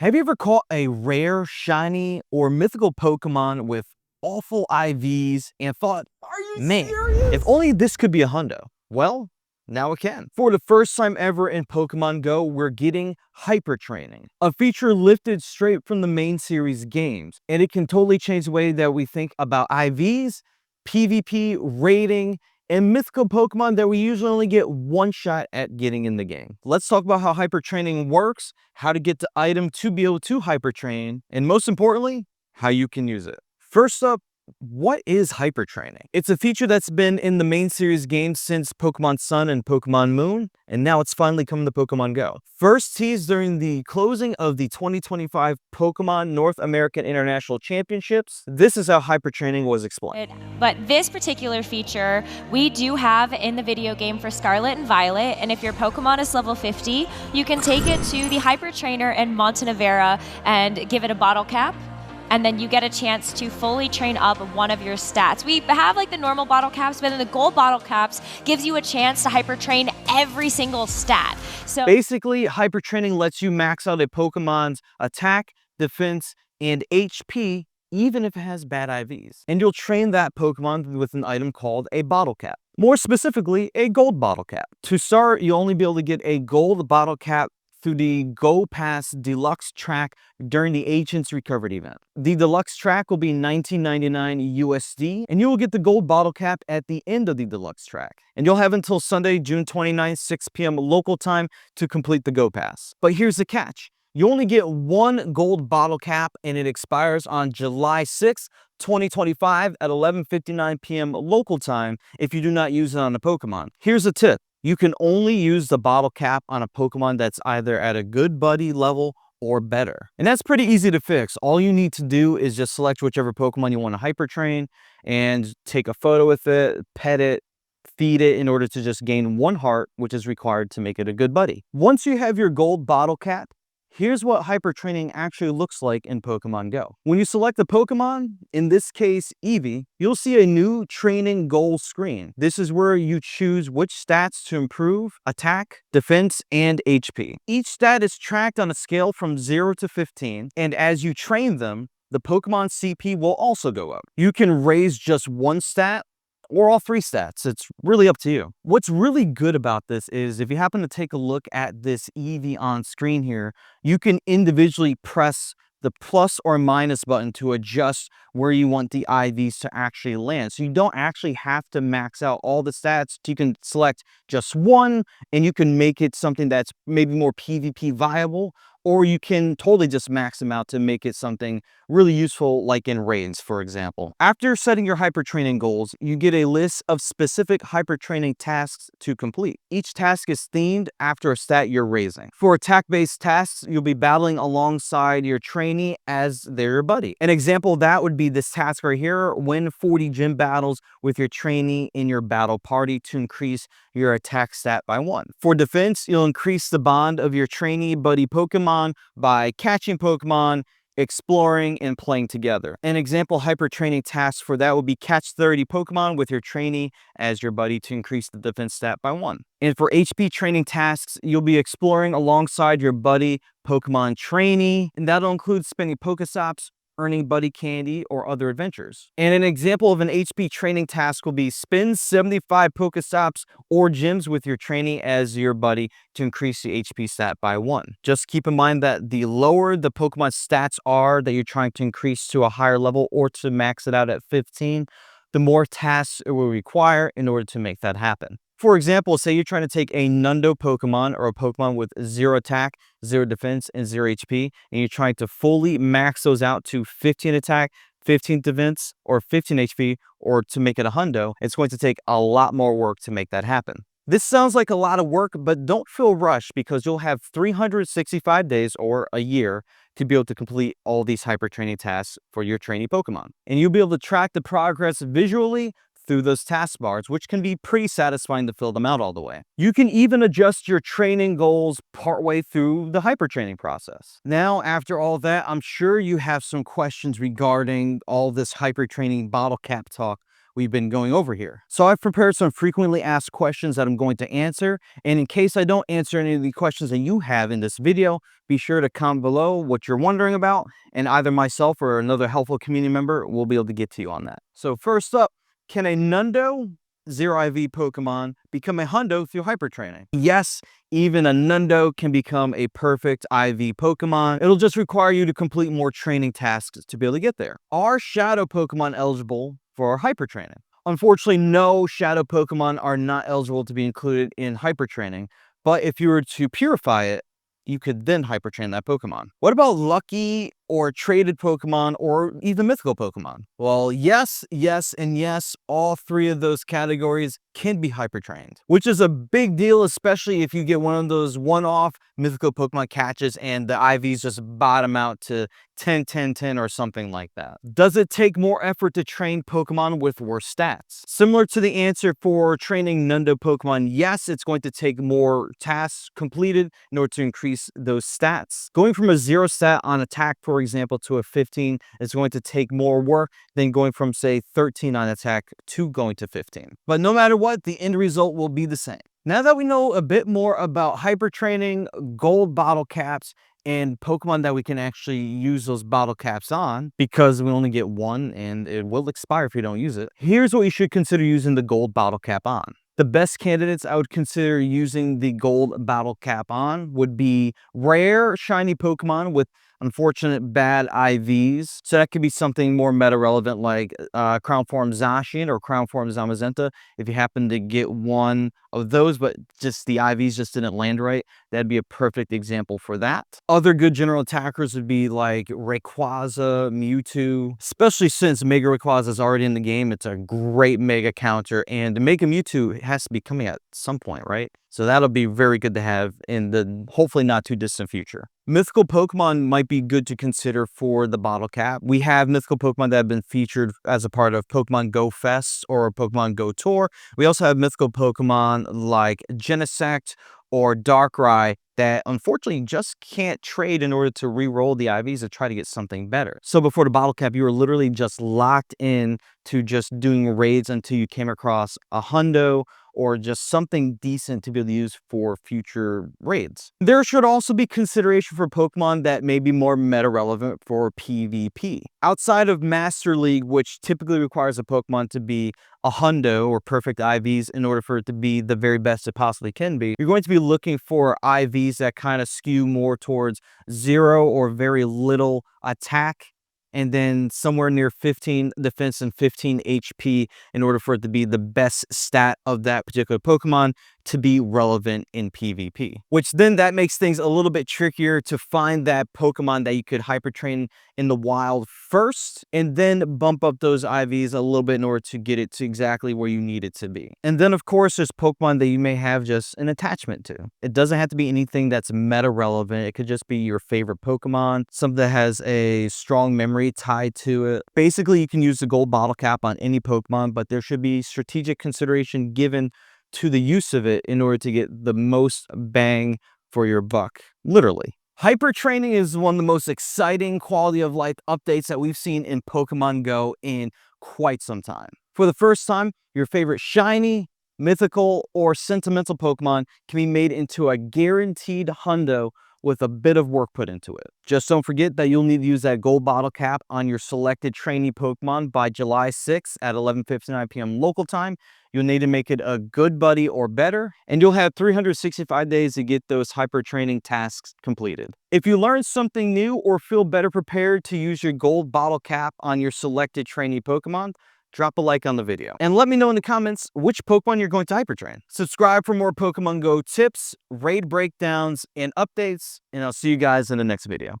Have you ever caught a rare, shiny, or mythical Pokemon with awful IVs and thought, Are you man, if serious? only this could be a Hundo? Well, now it can. For the first time ever in Pokemon Go, we're getting Hyper Training, a feature lifted straight from the main series games, and it can totally change the way that we think about IVs, PvP, rating, and mythical Pokemon that we usually only get one shot at getting in the game. Let's talk about how hyper training works, how to get the item to be able to hyper train, and most importantly, how you can use it. First up, what is hyper training? It's a feature that's been in the main series games since Pokemon Sun and Pokemon Moon, and now it's finally coming to Pokemon Go. First teased during the closing of the 2025 Pokemon North American International Championships, this is how hyper training was explained. But this particular feature we do have in the video game for Scarlet and Violet, and if your Pokemon is level 50, you can take it to the Hyper Trainer in Montenevera and give it a bottle cap, and then you get a chance to fully train up one of your stats. We have like the normal bottle caps, but then the gold bottle caps gives you a chance to hyper train every single stat. So basically, hyper training lets you max out a Pokemon's attack, defense, and HP even if it has bad IVs. And you'll train that Pokemon with an item called a bottle cap. More specifically, a gold bottle cap. To start, you'll only be able to get a gold bottle cap through the Go Pass Deluxe track during the Ancients Recovered event. The Deluxe track will be $19.99 USD, and you will get the gold bottle cap at the end of the Deluxe track. And you'll have until Sunday, June 29th, 6 p.m. local time to complete the Go Pass. But here's the catch. You only get one gold bottle cap, and it expires on July 6th, 2025 at 11:59 p.m. local time if you do not use it on a Pokemon. Here's a tip. You can only use the bottle cap on a Pokemon that's either at a good buddy level or better. And that's pretty easy to fix. All you need to do is just select whichever Pokemon you want to hyper train and take a photo with it, pet it, feed it in order to just gain one heart, which is required to make it a good buddy. Once you have your gold bottle cap, here's what hyper training actually looks like in Pokemon Go. When you select the Pokemon, in this case Eevee, you'll see a new training goals screen. This is where you choose which stats to improve: attack, defense, and HP. Each stat is tracked on a scale from 0 to 15, and as you train them, the Pokemon CP will also go up. You can raise just one stat or all three stats. It's really up to you. What's really good about this is if you happen to take a look at this Eevee on screen here, you can individually press the plus or minus button to adjust where you want the IVs to actually land. So you don't actually have to max out all the stats. You can select just one and you can make it something that's maybe more PvP viable, or you can totally just max them out to make it something really useful, like in raids, for example. After setting your hyper training goals, you get a list of specific hyper training tasks to complete. Each task is themed after a stat you're raising. For attack-based tasks, you'll be battling alongside your trainee as their buddy. An example of that would be this task right here: win 40 gym battles with your trainee in your battle party to increase your attack stat by 1. For defense, you'll increase the bond of your trainee buddy Pokemon by catching Pokemon, exploring, and playing together. An example hyper training task for that would be catch 30 Pokemon with your trainee as your buddy to increase the defense stat by 1. And for HP training tasks, you'll be exploring alongside your buddy Pokemon trainee, and that'll include spending Pokestops, earning buddy candy, or other adventures. And an example of an HP training task will be spend 75 Pokestops or gyms with your trainee as your buddy to increase the HP stat by 1. Just keep in mind that the lower the Pokemon stats are that you're trying to increase to a higher level or to max it out at 15, the more tasks it will require in order to make that happen. For example, say you're trying to take a Hundo Pokemon or a Pokemon with 0 attack, 0 defense, and 0 HP, and you're trying to fully max those out to 15 attack, 15 defense, or 15 HP, or to make it a Hundo. It's going to take a lot more work to make that happen. This sounds like a lot of work, but don't feel rushed because you'll have 365 days or a year to be able to complete all these hyper training tasks for your trainee Pokemon. And you'll be able to track the progress visually through those taskbars, which can be pretty satisfying to fill them out all the way. You can even adjust your training goals partway through the hyper training process. Now, after all that, I'm sure you have some questions regarding all this hyper training bottle cap talk we've been going over here. So I've prepared some frequently asked questions that I'm going to answer. And in case I don't answer any of the questions that you have in this video, be sure to comment below what you're wondering about, and either myself or another helpful community member will be able to get to you on that. So first up, can a Nundo 0 IV Pokemon become a Hundo through hyper training? Yes, even a Nundo can become a perfect IV Pokemon. It'll just require you to complete more training tasks to be able to get there. Are Shadow Pokemon eligible for hyper training? Unfortunately, no, Shadow Pokemon are not eligible to be included in hyper training, but if you were to purify it, you could then hyper train that Pokemon. What about lucky or traded Pokemon or even mythical Pokemon? Well, yes, yes, and yes, all three of those categories can be hyper trained, which is a big deal, especially if you get one of those one-off mythical Pokemon catches and the IVs just bottom out to 10, 10, 10 or something like that. Does it take more effort to train Pokemon with worse stats? Similar to the answer for training Nundo Pokemon, yes, it's going to take more tasks completed in order to increase those stats. Going from a 0 stat on attack, for example, to a 15 is going to take more work than going from, say, 13 on attack to going to 15. But no matter what, the end result will be the same. Now that we know a bit more about hyper training, gold bottle caps, and Pokemon that we can actually use those bottle caps on, because we only get one and it will expire if you don't use it, here's what you should consider using the gold bottle cap on. The best candidates I would consider using the gold bottle cap on would be rare shiny Pokemon with unfortunate bad IVs. So that could be something more meta relevant like Crown Form Zacian or Crown Form Zamazenta. If you happen to get one of those, but just the IVs just didn't land right, that'd be a perfect example for that. Other good general attackers would be like Rayquaza, Mewtwo, especially since Mega Rayquaza is already in the game. It's a great Mega counter, and to make a Mewtwo has to be coming at some point, right? So that'll be very good to have in the hopefully not too distant future. Mythical Pokemon might be good to consider for the bottle cap. We have mythical Pokemon that have been featured as a part of Pokemon Go Fest or Pokemon Go Tour. We also have mythical Pokemon like Genesect or Darkrai that unfortunately just can't trade in order to re-roll the IVs to try to get something better. So before the bottle cap, you were literally just locked in to just doing raids until you came across a Hundo or just something decent to be able to use for future raids. There should also be consideration for Pokemon that may be more meta relevant for PvP. Outside of Master League, which typically requires a Pokemon to be a Hundo or perfect IVs in order for it to be the very best it possibly can be, you're going to be looking for IVs that kind of skew more towards 0 or very little attack, and then somewhere near 15 defense and 15 HP in order for it to be the best stat of that particular Pokemon to be relevant in PvP. Which then that makes things a little bit trickier to find that Pokemon that you could hyper train in the wild first, and then bump up those IVs a little bit in order to get it to exactly where you need it to be. And then of course there's Pokemon that you may have just an attachment to. It doesn't have to be anything that's meta relevant. It could just be your favorite Pokemon, something that has a strong memory tied to it. Basically, you can use the gold bottle cap on any Pokemon, but there should be strategic consideration given to the use of it in order to get the most bang for your buck, literally. Hyper training is one of the most exciting quality of life updates that we've seen in Pokemon Go in quite some time. For the first time, your favorite shiny, mythical, or sentimental Pokemon can be made into a guaranteed Hundo with a bit of work put into it. Just don't forget that you'll need to use that gold bottle cap on your selected trainee Pokemon by July 6th at 11:59 p.m. local time. You'll need to make it a good buddy or better, and you'll have 365 days to get those hyper training tasks completed. If you learned something new or feel better prepared to use your gold bottle cap on your selected trainee Pokemon, drop a like on the video. And let me know in the comments which Pokemon you're going to hyper train. Subscribe for more Pokemon Go tips, raid breakdowns, and updates, and I'll see you guys in the next video.